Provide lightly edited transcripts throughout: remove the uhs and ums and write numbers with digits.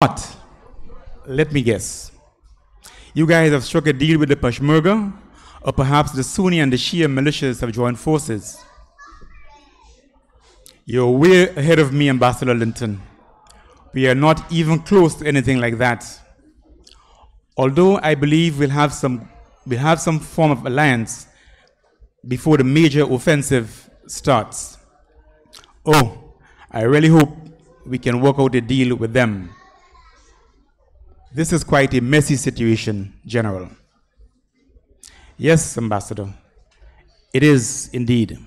But let me guess. You guys have struck a deal with the Peshmerga, or perhaps the Sunni and the Shia militias have joined forces. You're way ahead of me, Ambassador Linton. We are not even close to anything like that. Although I believe we'll have some form of alliance before the major offensive starts. Oh, I really hope we can work out a deal with them. This is quite a messy situation, General. Yes, Ambassador, it is indeed.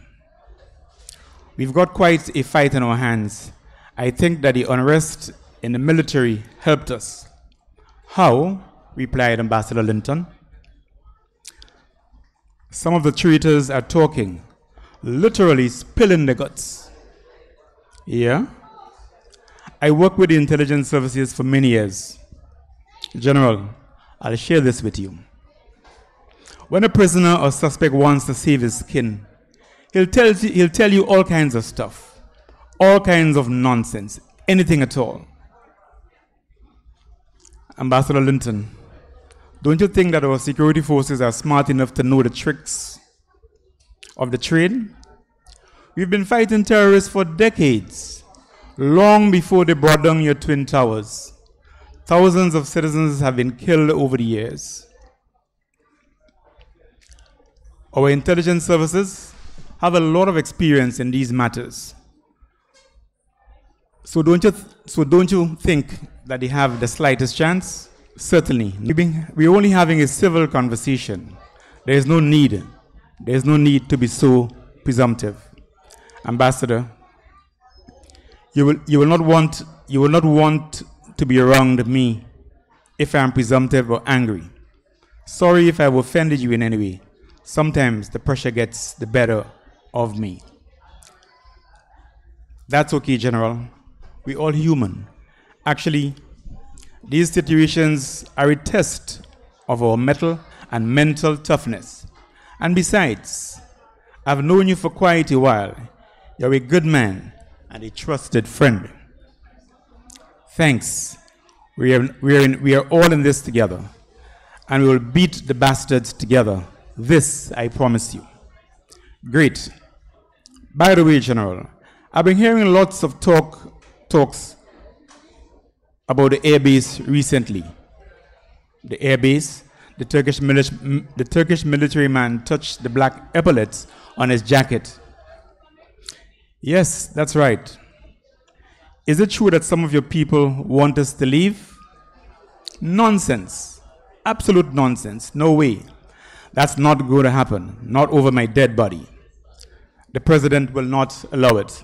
We've got quite a fight in our hands. I think that the unrest in the military helped us. How? Replied Ambassador Linton. Some of the traitors are talking, literally spilling their guts. Yeah? I worked with the intelligence services for many years. General, I'll share this with you. When a prisoner or suspect wants to save his skin, he'll tell you all kinds of stuff, all kinds of nonsense, anything at all. Ambassador Linton, don't you think that our security forces are smart enough to know the tricks of the trade? We've been fighting terrorists for decades, long before they brought down your Twin Towers. Thousands of citizens have been killed over the years. Our intelligence services have a lot of experience in these matters. So don't you think that they have the slightest chance? Certainly. We're only having a civil conversation. There is no need to be so presumptive. Ambassador, you will not want to be around me if I am presumptive or angry. Sorry if I have offended you in any way. Sometimes the pressure gets the better of me. That's okay, General. We're all human. Actually, these situations are a test of our mental and mental toughness. And besides, I've known you for quite a while. You're a good man and a trusted friend. Thanks. We are all in this together, and we will beat the bastards together. This I promise you. Great. By the way, General, I've been hearing lots of talks about the airbase recently. The airbase, the Turkish military man touched the black epaulets on his jacket. Yes, that's right. Is it true that some of your people want us to leave? Nonsense. Absolute nonsense. No way. That's not going to happen. Not over my dead body. The president will not allow it.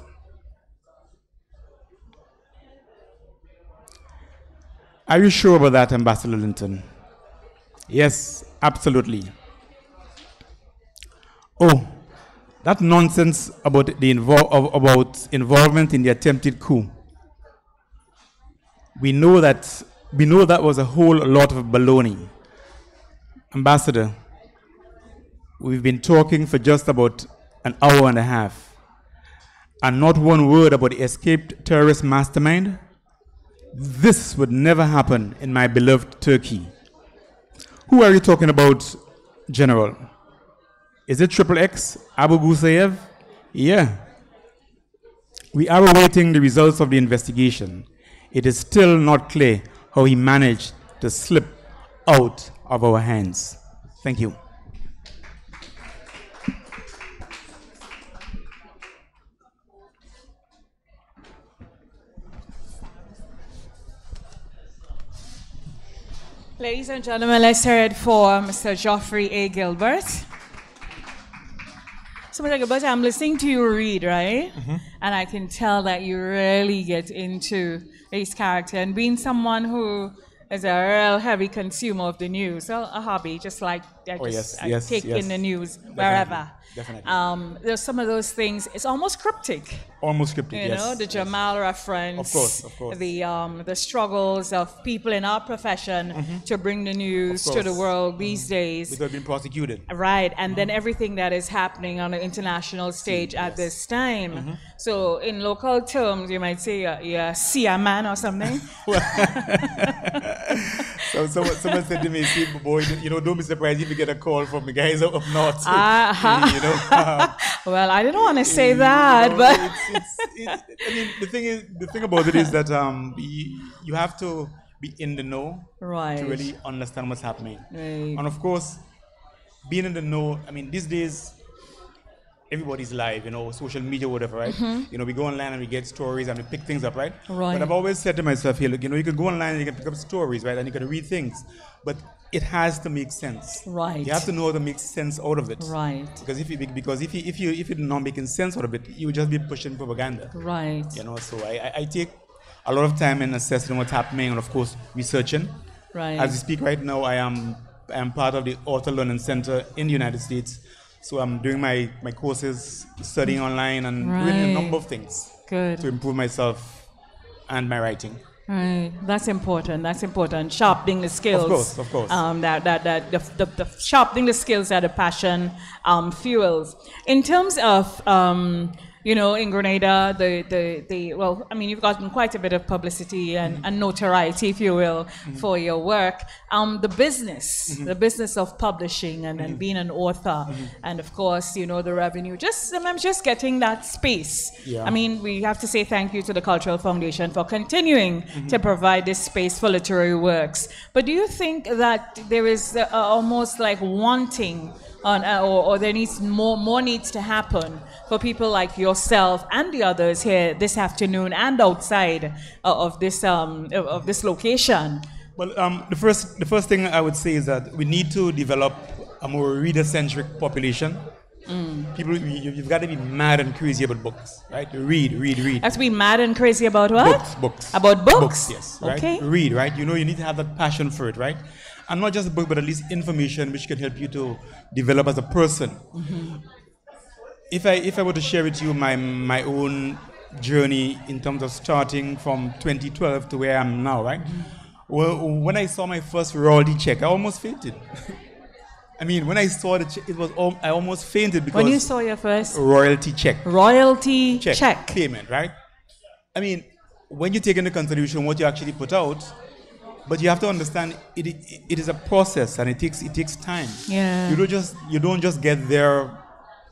Are you sure about that, Ambassador Linton? Yes, absolutely. Oh, that nonsense about involvement in the attempted coup. We know that was a whole lot of baloney. Ambassador, we've been talking for just about an hour and a half, and not one word about the escaped terrorist mastermind. This would never happen in my beloved Turkey. Who are you talking about, General? Is it XXX, Abu Ghussayev? Yeah. We are awaiting the results of the investigation. It is still not clear how he managed to slip out of our hands. Thank you. Ladies and gentlemen, let's hear it for Mr. Geoffrey A. Gilbert. So, Mr. Gilbert, I'm listening to you read, right? Mm-hmm. And I can tell that you really get into his character. And being someone who is a real heavy consumer of the news, well, a hobby, just like I take in the news wherever. Definitely. There's some of those things, it's almost cryptic. Almost cryptic, you know, the Jamal reference. Of course. The struggles of people in our profession to bring the news to the world these days. Without being prosecuted. Right, and then everything that is happening on the international stage at this time. So in local terms, you might say you're a sea man or something. So someone said to me, "See, boy, don't be surprised if you get a call from the guys up north." Well, I didn't want to say that, but I mean, the thing about it is that you have to be in the know right. to really understand what's happening. Right. And of course, being in the know, I mean, these days, everybody's live, social media, whatever, right? We go online and we get stories and we pick things up, right? Right. But I've always said to myself, here, look, you can go online and you can pick up stories, right? And you can read things, but it has to make sense. Right. You have to know how to make sense out of it. Right. Because if you're not making sense out of it, you will just be pushing propaganda. Right. So I take a lot of time in assessing what's happening and of course researching. Right. As we speak right now, I am part of the Author Learning Center in the United States. So I'm doing my courses, studying online, and doing a number of things to improve myself and my writing. Right, that's important. That's important. Sharpening the skills. Of course. The sharpening the skills that the passion fuels. In terms of in Grenada, you've gotten quite a bit of publicity and notoriety, if you will, for your work. The business of publishing and being an author, and of course, the revenue. Sometimes just getting that space. Yeah. I mean, we have to say thank you to the Cultural Foundation for continuing to provide this space for literary works. But do you think that there is almost like wanting or there needs more needs to happen for people like yourself and the others here this afternoon and outside of this location? Well, the first thing I would say is that we need to develop a more reader-centric population. People, you've got to be mad and crazy about books, right? Read. Have to be mad and crazy about what? Books. About books? Books, yes. Right? Okay. Read, right? You need to have that passion for it, right? And not just a book, but at least information which can help you to develop as a person. If I were to share with you my own journey in terms of starting from 2012 to where I am now, right? Well, when I saw my first royalty check, I almost fainted. I mean, when I saw the check, I almost fainted because... When you saw your first... Royalty check. Royalty check. Payment, right? I mean, when you take into consideration what you actually put out, but you have to understand it is a process and it takes time. Yeah. You don't just get there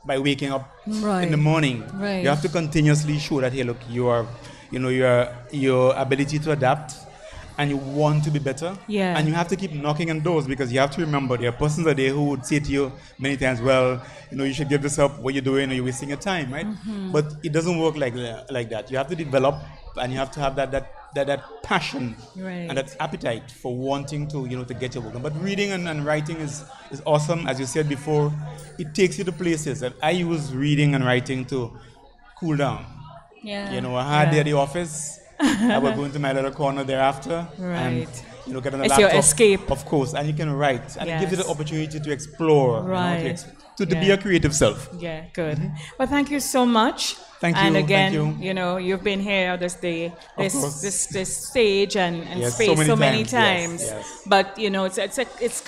by waking up in the morning. Right. You have to continuously show that, hey, look, your ability to adapt and you want to be better. Yeah. And you have to keep knocking on doors because you have to remember there are persons out there who would say to you many times, well, you should give this up, what you're doing, or you're wasting your time, right? But it doesn't work like that. You have to develop and you have to have that passion and that appetite for wanting to to get your work done. But reading and writing is awesome. As you said before, it takes you to places that I use reading and writing to cool down. Yeah. A hard day at the office, I will go into my little corner thereafter and get on the laptop. It's your escape. Of course, and you can write. And it gives you the opportunity to explore. Right. To be a creative self. Yeah, good. Well, thank you so much. Thank you. And again, thank you. You've been here this stage and space so many times. Yes. But it's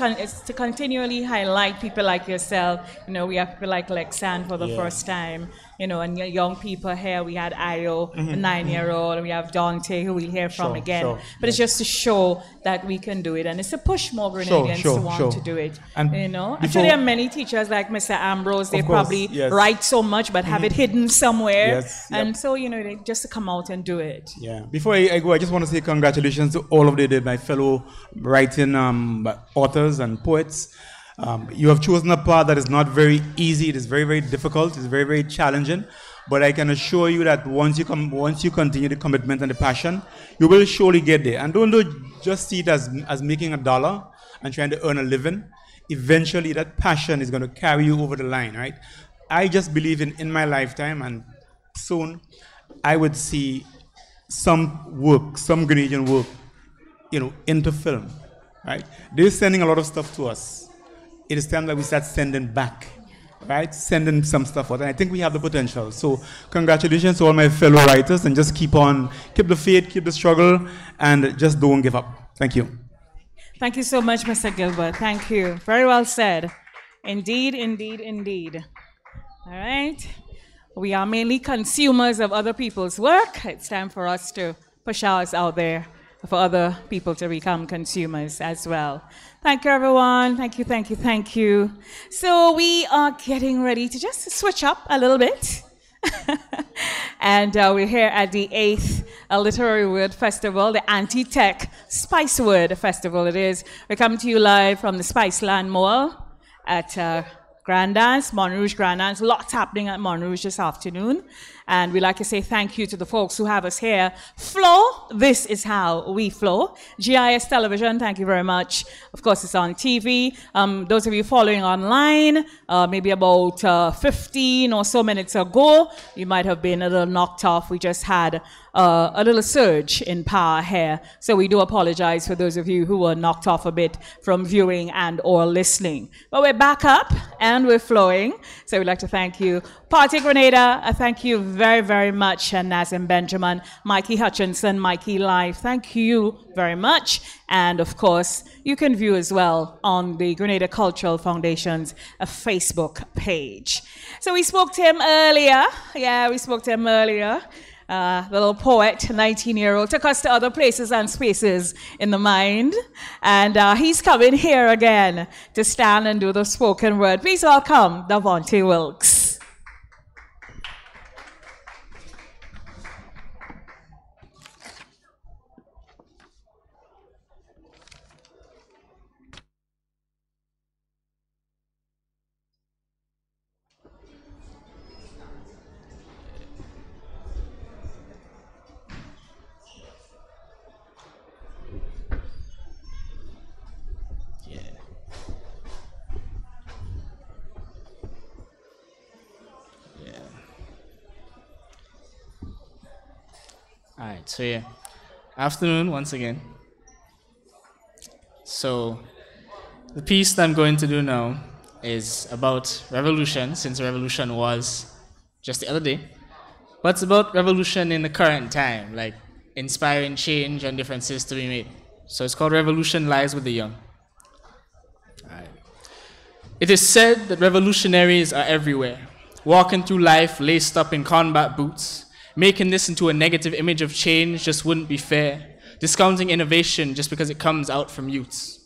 to continually highlight people like yourself. We have people like Lexan for the first time. And young people here. We had Ayo, a 9-year-old, and we have Dante, who we'll hear from again. But it's just to show that we can do it, and it's to push more Grenadians to want to do it. And actually, there are many teachers like Mr. Ambrose. They probably write so much, but have it hidden somewhere. Yes, and so they just to come out and do it. Yeah. Before I go, I just want to say congratulations to all of my fellow writing authors and poets. You have chosen a path that is not very easy. It is very, very difficult. It's very, very challenging. But I can assure you that once you continue the commitment and the passion, you will surely get there. And don't just see it as making $1 and trying to earn a living. Eventually, that passion is going to carry you over the line, right? I just believe in my lifetime, and soon I would see some Grenadian work, into film, right? They're sending a lot of stuff to us. It is time that we start sending back, right? Sending some stuff out. And I think we have the potential. So congratulations to all my fellow writers, and just keep the faith, keep the struggle, and just don't give up. Thank you. Thank you so much, Mr. Gilbert. Thank you. Very well said. Indeed, indeed, indeed. All right. We are mainly consumers of other people's work. It's time for us to push ours out there for other people to become consumers as well. Thank you, everyone. Thank you, thank you, thank you. So we are getting ready to just switch up a little bit. And we're here at the 8th Literary Word Festival, the Aunty Tek Spice Word Festival it is. We come to you live from the Spiceland Mall at Grand Dance, Montrouge Grand Dance. Lots happening at Montrouge this afternoon. And we'd like to say thank you to the folks who have us here. Flow, this is how we flow. GIS Television, thank you very much. Of course, it's on TV. Those of you following online, maybe about 15 or so minutes ago, you might have been a little knocked off. We just had a little surge in power here. So we do apologize for those of you who were knocked off a bit from viewing and or listening. But we're back up and we're flowing. So we'd like to thank you. Party Grenada, thank you very, very much. And Nazim Benjamin, Mikey Hutchinson, Mikey Live, thank you very much. And of course, you can view as well on the Grenada Cultural Foundation's Facebook page. So we spoke to him earlier. Yeah, we spoke to him earlier. The little poet, 19-year-old, took us to other places and spaces in the mind. And he's coming here again to stand and do the spoken word. Please welcome Davonte Wilkes. All right, so yeah, afternoon once again. So the piece that I'm going to do now is about revolution, since revolution was just the other day. But it's about revolution in the current time, like inspiring change and differences to be made. So it's called Revolution Lies with the Young. All right. It is said that revolutionaries are everywhere, walking through life laced up in combat boots. Making this into a negative image of change just wouldn't be fair, discounting innovation just because it comes out from youths.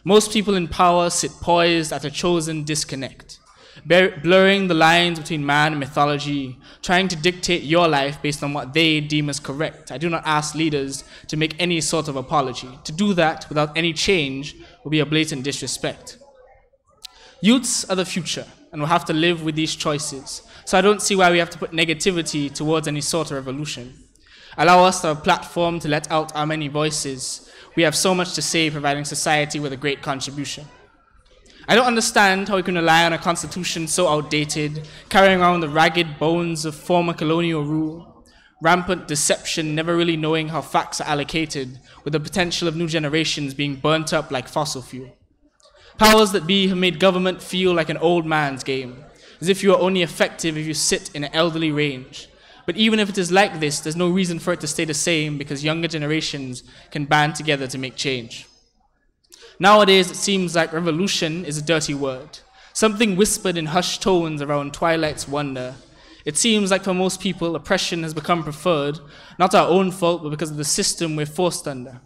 Most people in power sit poised at a chosen disconnect, blurring the lines between man and mythology, trying to dictate your life based on what they deem as correct. I do not ask leaders to make any sort of apology. To do that without any change will be a blatant disrespect. Youths are the future and will have to live with these choices. So I don't see why we have to put negativity towards any sort of revolution. Allow us to have a platform to let out our many voices. We have so much to say, providing society with a great contribution. I don't understand how we can rely on a constitution so outdated, carrying around the ragged bones of former colonial rule, rampant deception, never really knowing how facts are allocated, with the potential of new generations being burnt up like fossil fuel. Powers that be have made government feel like an old man's game, as if you are only effective if you sit in an elderly range. But even if it is like this, there's no reason for it to stay the same because younger generations can band together to make change. Nowadays, it seems like revolution is a dirty word, something whispered in hushed tones around twilight's wonder. It seems like for most people, oppression has become preferred, not our own fault, but because of the system we're forced under.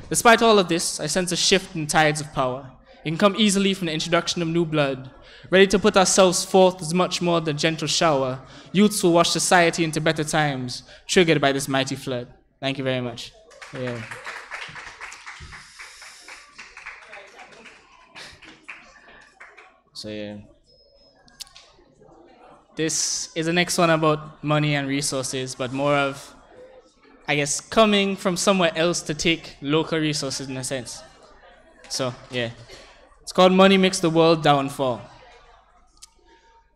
Despite all of this, I sense a shift in tides of power. It can come easily from the introduction of new blood. Ready to put ourselves forth as much more than a gentle shower, youths will wash society into better times, triggered by this mighty flood. Thank you very much. Yeah. So yeah. This is the next one about money and resources, but more of, I guess, coming from somewhere else to take local resources in a sense. So yeah. It's called Money Makes the World Downfall.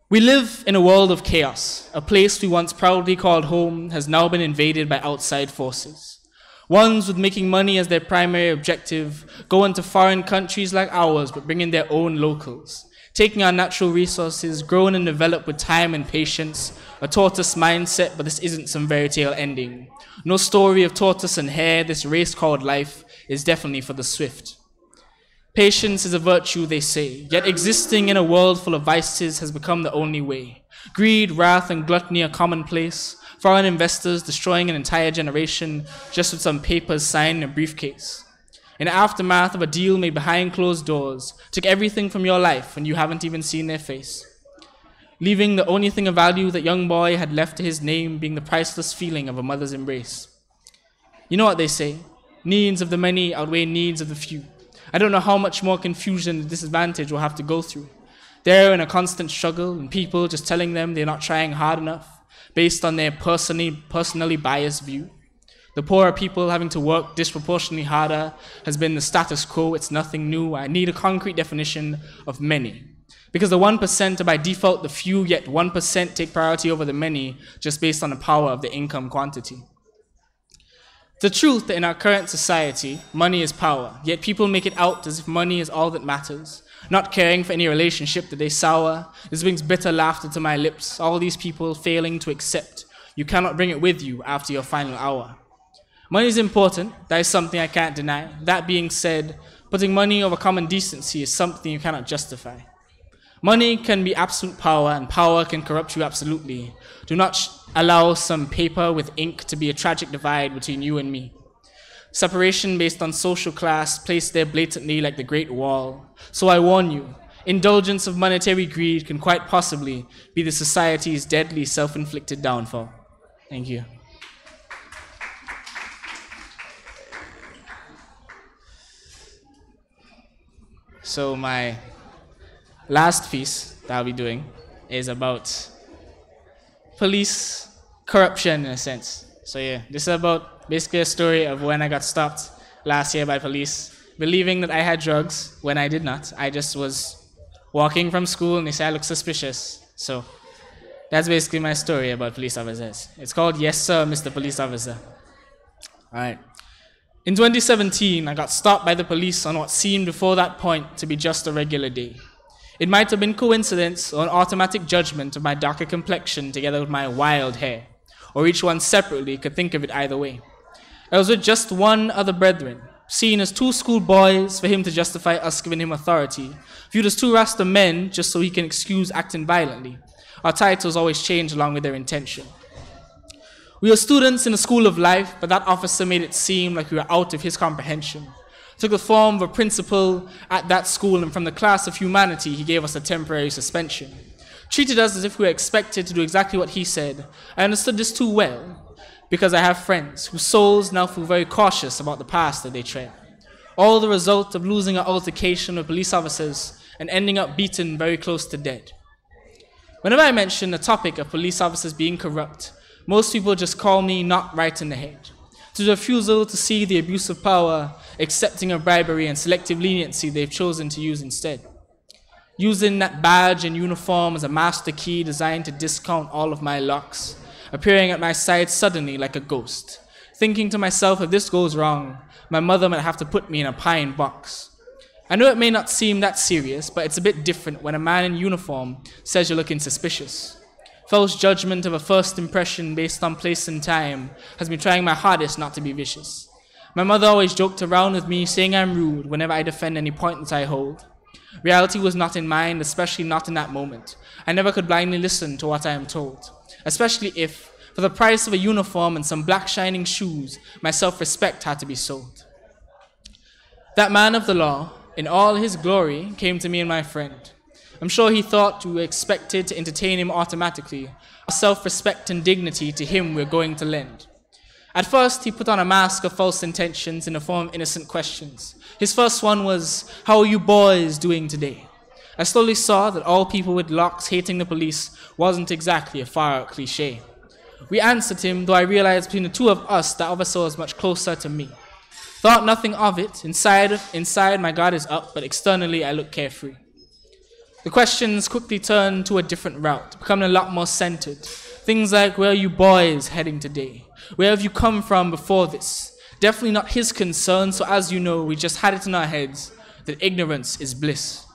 We live in a world of chaos. A place we once proudly called home has now been invaded by outside forces. Ones with making money as their primary objective go into foreign countries like ours, but bring in their own locals, taking our natural resources, grown and developed with time and patience, a tortoise mindset, but this isn't some fairy tale ending. No story of tortoise and hare, this race called life is definitely for the swift. Patience is a virtue, they say, yet existing in a world full of vices has become the only way. Greed, wrath, and gluttony are commonplace. Foreign investors destroying an entire generation just with some papers signed in a briefcase. In the aftermath of a deal made behind closed doors, took everything from your life when you haven't even seen their face. Leaving the only thing of value that young boy had left to his name being the priceless feeling of a mother's embrace. You know what they say, needs of the many outweigh needs of the few. I don't know how much more confusion and disadvantage we'll have to go through. They're in a constant struggle and people just telling them they're not trying hard enough based on their personally biased view. The poorer people having to work disproportionately harder has been the status quo. It's nothing new. I need a concrete definition of many. Because the 1% are by default the few, yet 1% take priority over the many just based on the power of the income quantity. The truth that in our current society, money is power, yet people make it out as if money is all that matters. Not caring for any relationship that they sour. This brings bitter laughter to my lips. All these people failing to accept you cannot bring it with you after your final hour. Money is important, that is something I can't deny. That being said, putting money over common decency is something you cannot justify. Money can be absolute power, and power can corrupt you absolutely. Do not allow some paper with ink to be a tragic divide between you and me. Separation based on social class placed there blatantly like the Great Wall. So I warn you, indulgence of monetary greed can quite possibly be the society's deadly self-inflicted downfall. Thank you. So my last piece that I'll be doing is about police corruption in a sense. So yeah, this is about basically a story of when I got stopped last year by police, believing that I had drugs when I did not. I just was walking from school and they said I looked suspicious. So that's basically my story about police officers. It's called Yes Sir, Mr. Police Officer. Alright. In 2017, I got stopped by the police on what seemed before that point to be just a regular day. It might have been coincidence or an automatic judgment of my darker complexion together with my wild hair, or each one separately could think of it either way. I was with just one other brethren, seen as two schoolboys for him to justify us giving him authority, viewed as two Rasta men just so he can excuse acting violently. Our titles always change along with their intention. We were students in the school of life, but that officer made it seem like we were out of his comprehension. Took the form of a principal at that school, and from the class of humanity, he gave us a temporary suspension. Treated us as if we were expected to do exactly what he said. I understood this too well, because I have friends whose souls now feel very cautious about the path that they tread. All the result of losing an altercation with police officers and ending up beaten very close to dead. Whenever I mention the topic of police officers being corrupt, most people just call me not right in the head. To the refusal to see the abuse of power, accepting of bribery and selective leniency they've chosen to use instead. Using that badge and uniform as a master key designed to discount all of my locks, appearing at my side suddenly like a ghost. Thinking to myself, if this goes wrong, my mother might have to put me in a pine box. I know it may not seem that serious, but it's a bit different when a man in uniform says you're looking suspicious. False judgment of a first impression based on place and time has been trying my hardest not to be vicious. My mother always joked around with me, saying I'm rude whenever I defend any point that I hold. Reality was not in mind, especially not in that moment. I never could blindly listen to what I am told, especially if, for the price of a uniform and some black shining shoes, my self-respect had to be sold. That man of the law, in all his glory, came to me and my friend. I'm sure he thought we were expected to entertain him automatically. Our self-respect and dignity to him we're going to lend. At first, he put on a mask of false intentions in the form of innocent questions. His first one was, how are you boys doing today? I slowly saw that all people with locks hating the police wasn't exactly a far-out cliche. We answered him, though I realized between the two of us that officer was much closer to me. Thought nothing of it. Inside my guard is up, but externally I look carefree. The questions quickly turned to a different route, becoming a lot more centered. Things like, where are you boys heading today? Where have you come from before this? Definitely not his concern, so as you know, we just had it in our heads that ignorance is bliss.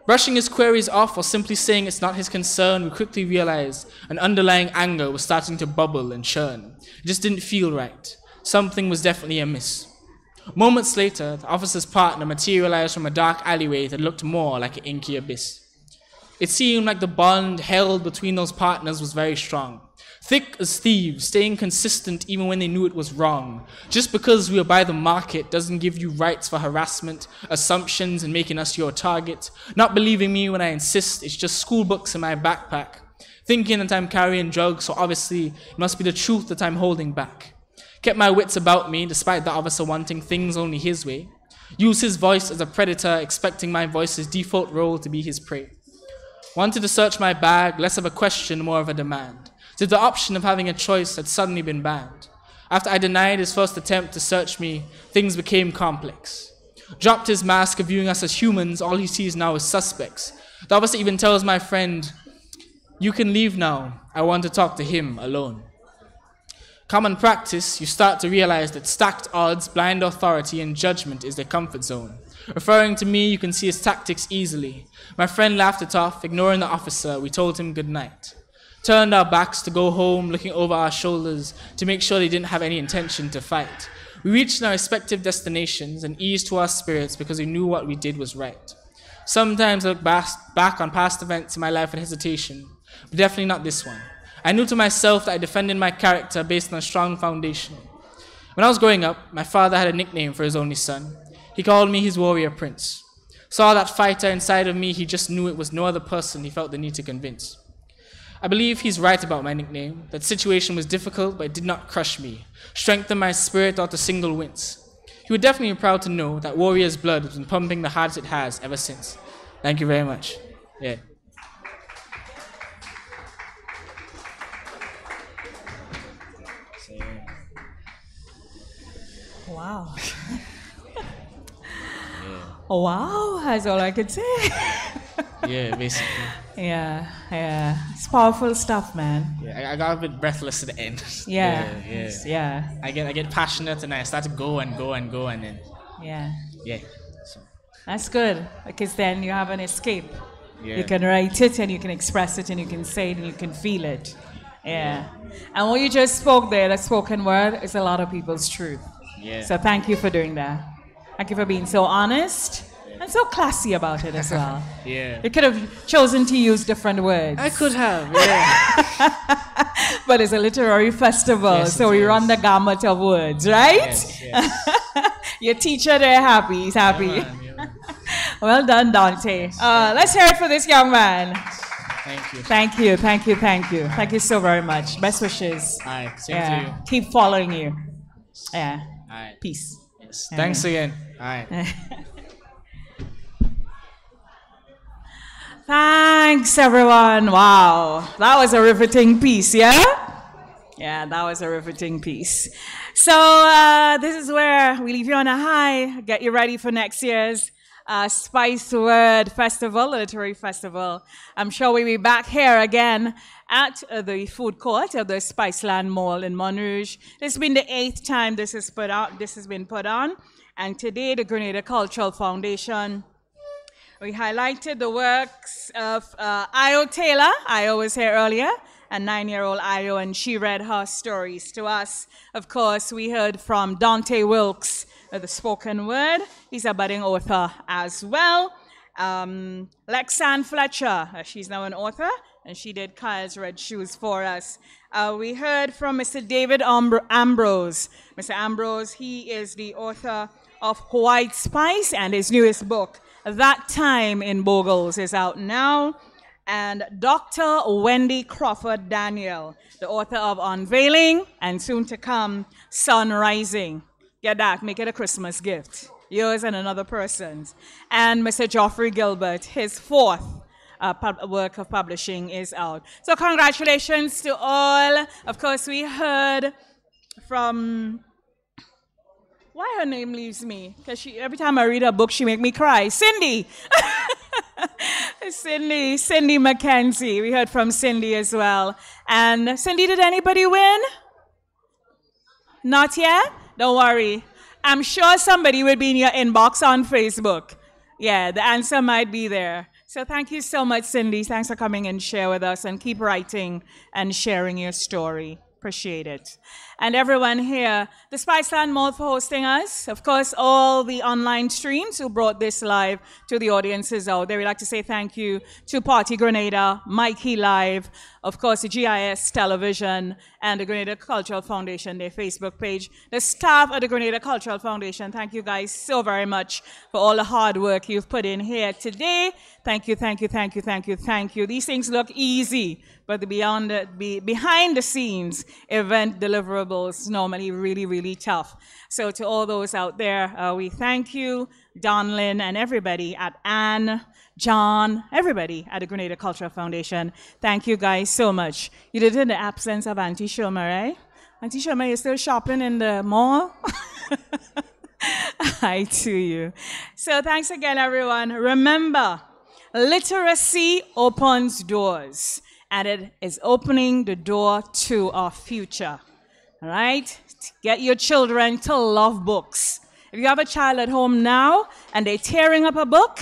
Brushing his queries off or simply saying it's not his concern, we quickly realized an underlying anger was starting to bubble and churn. It just didn't feel right. Something was definitely amiss. Moments later, the officer's partner materialized from a dark alleyway that looked more like an inky abyss. It seemed like the bond held between those partners was very strong. Thick as thieves, staying consistent even when they knew it was wrong. Just because we are by the market doesn't give you rights for harassment, assumptions, and making us your target. Not believing me when I insist it's just school books in my backpack. Thinking that I'm carrying drugs, so obviously it must be the truth that I'm holding back. Kept my wits about me, despite the officer wanting things only his way. Used his voice as a predator, expecting my voice's default role to be his prey. Wanted to search my bag, less of a question, more of a demand. Did the option of having a choice had suddenly been banned. After I denied his first attempt to search me, things became complex. Dropped his mask of viewing us as humans, all he sees now is suspects. The officer even tells my friend, "You can leave now, I want to talk to him alone." Common practice, you start to realize that stacked odds, blind authority, and judgment is their comfort zone. Referring to me, you can see his tactics easily. My friend laughed it off, ignoring the officer. We told him good night. Turned our backs to go home, looking over our shoulders to make sure they didn't have any intention to fight. We reached our respective destinations and eased to our spirits because we knew what we did was right. Sometimes I look back on past events in my life with hesitation, but definitely not this one. I knew to myself that I defended my character based on a strong foundation. When I was growing up, my father had a nickname for his only son. He called me his warrior prince. Saw that fighter inside of me, he just knew it was no other person he felt the need to convince. I believe he's right about my nickname. That situation was difficult, but it did not crush me. Strengthened my spirit without a single wince. He would definitely be proud to know that warrior's blood has been pumping the hardest it has ever since. Thank you very much. Yeah. Wow. Wow, that's all I could say. Yeah, basically. Yeah. It's powerful stuff, man. Yeah, I got a bit breathless at the end. Yeah. I get passionate and I start to go and then. Yeah. Yeah. So. That's good, because then you have an escape. Yeah. You can write it and you can express it and you can say it and you can feel it. Yeah. And what you just spoke there, that spoken word, is a lot of people's truth. Yeah. So thank you for doing that. Thank you for being so honest and so classy about it as well. Yeah. You could have chosen to use different words. I could have, yeah. But it's a literary festival, Yes, so we run the gamut of words, right? Yes. Your teacher there happy, he's happy. Yeah, man. Well done, Dante. Let's hear it for this young man. Thank you. Thank you so very much. Best wishes. All right, same to you. Keep following you. Yeah. All right. Peace. Yes. Thanks again. All right. Thanks, everyone. Wow. That was a riveting piece, yeah? Yeah, that was a riveting piece. So this is where we leave you on a high, get you ready for next year's Spiceland Festival, Literary Festival. I'm sure we'll be back here again at the food court of the Spiceland Mall in Montrouge. This has been the 8th time this has been put on. And today, the Grenada Cultural Foundation, we highlighted the works of Io Taylor. Io was here earlier, a 9-year-old Io, and she read her stories to us. Of course, we heard from Dante Wilkes, the spoken word. He's a budding author as well. Lexanne Fletcher, she's now an author, and she did Kyle's Red Shoes for us. We heard from Mr. David Ambrose. Mr. Ambrose, he is the author of White Spice, and his newest book, That Time in Bogles, is out now. And Dr. Wendy Crawford Daniel, the author of Unveiling, and soon to come, Sun Rising. Get that, make it a Christmas gift. Yours and another person's. And Mr. Geoffrey Gilbert, his 4th work of publishing is out. So congratulations to all. Of course, we heard from, why her name leaves me? Because every time I read her book, she make me cry. Cindy. Cindy Mackenzie. We heard from Cindy as well. And Cindy, did anybody win? Not yet? Don't worry. I'm sure somebody will be in your inbox on Facebook. Yeah, the answer might be there. So thank you so much, Cindy. Thanks for coming and share with us, and keep writing and sharing your story. Appreciate it. And everyone here, the Spiceland Mall for hosting us. Of course, all the online streams who brought this live to the audiences out there. We'd like to say thank you to Party Grenada, Mikey Live, of course, the GIS Television, and the Grenada Cultural Foundation, their Facebook page. The staff of the Grenada Cultural Foundation, thank you guys so very much for all the hard work you've put in here today. Thank you, thank you, thank you, thank you, thank you. These things look easy, but behind the scenes, event deliverables normally really, really tough. So to all those out there, we thank you, Donlin, and everybody at Anne, John, everybody at the Grenada Cultural Foundation. Thank you guys so much. You did it in the absence of Aunty Shoma, right? Aunty Shoma, you're still shopping in the mall? Hi to you. So thanks again, everyone. Remember, literacy opens doors, and it is opening the door to our future. All right? Get your children to love books. If you have a child at home now and they're tearing up a book,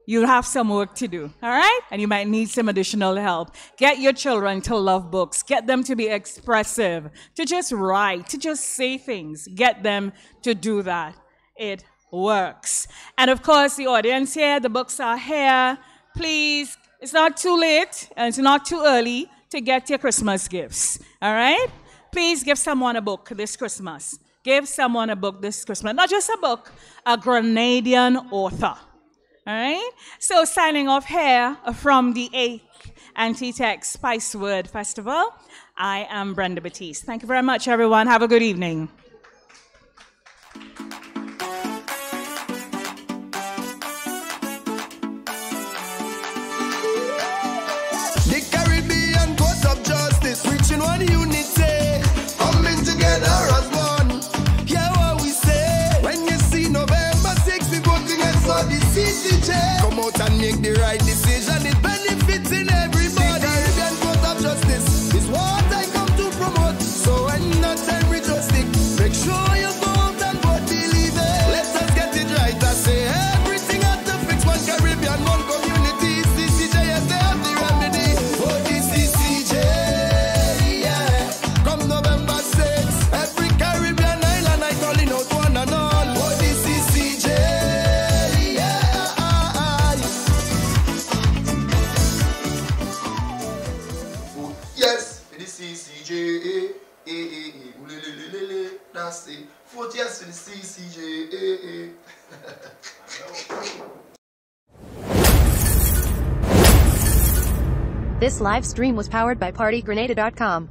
you'll have some work to do, all right? And you might need some additional help. Get your children to love books. Get them to be expressive, to just write, to just say things. Get them to do that. It works. And of course, the audience here, the books are here. Please, it's not too late and it's not too early to get your Christmas gifts, all right? Please give someone a book this Christmas. Give someone a book this Christmas. Not just a book, a Grenadian author. All right? So signing off here from the 8th Aunty Tek Spice Word Festival, I am Brenda Batiste. Thank you very much, everyone. Have a good evening. The Caribbean court of justice, reaching one unity, coming together as one. Hear what we say. When you see November 6th, we voting against all the CCJ. Come out and make the right decision. It benefits in everybody. The Caribbean court of justice is what I come to promote. So when not time we just stick, make sure you go out and vote, believe it. Let us get it right. I say everything at the fix. One Caribbean, one community. CCJ, yes, they have the remedy. For the CCJ, yeah. Come November 6th, every Caribbean island I calling out one and all. For the CCJ, yeah. Yes, for the CCJ, that's it. Vote yes for the CCJ, This live stream was powered by PartyGrenada.com.